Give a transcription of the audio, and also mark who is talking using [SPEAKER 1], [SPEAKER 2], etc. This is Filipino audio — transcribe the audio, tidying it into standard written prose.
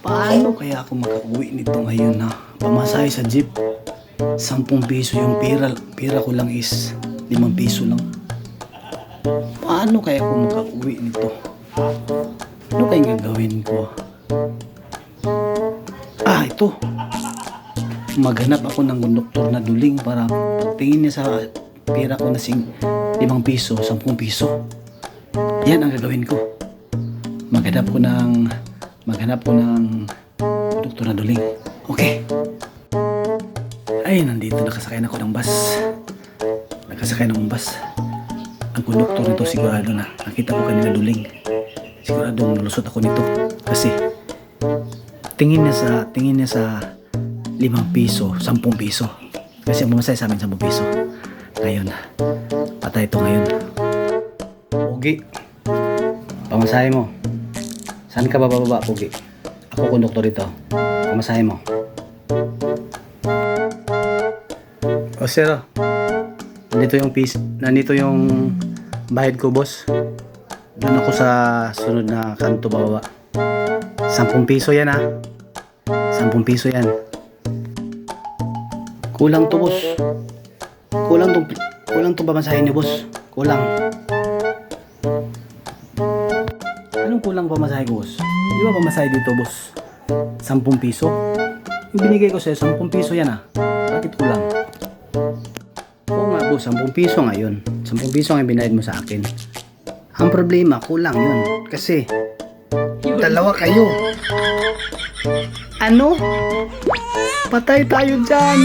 [SPEAKER 1] Paano kaya ako makauwi nito ngayon na pamasahe sa jeep? 10 piso yung pira ko lang is 5 piso lang. Paano kaya ako makauwi nito? Ano kayang gagawin ko? Ito. Maghanap ako ng konduktor na duling para pagtingin niya sa pira ko na 5 piso, 10 piso. Yan ang gagawin ko. Maghanap ko ng konduktor na duling. Okay. Ay, nandito nakasakay na ako ng bus. Ang konduktor nito sigurado na nakita ko kanina duling. Siguradong nalusot ako nito kasi tingin niya sa 5 piso, 10 piso. Kasi ang bumasay sa amin 10 piso. Ngayon, patay ito ngayon. Pogi, pamasahe mo. Saan ka bababa, Pogi? Ako konduktor ito. Pamasahe mo. O sir, nandito yung bayad ko, boss. Doon ako sa sunod na kanto bababa. 10 piso yan 10 piso yan. Kulang to, boss. Kulang tong pamasahe niyo, boss. Kulang. Anong kulang pamasahe ko, boss? Di ba pamasahe dito, boss? 10 piso? Yung binigay ko sa'yo, 10 piso yan Bakit kulang? Oo nga, boss, 10 piso nga yun. 10 piso nga binayad mo sa akin. Ang problema, kulang yun. Kasi, dalawa kayo. Ano? Patay tayo dyan.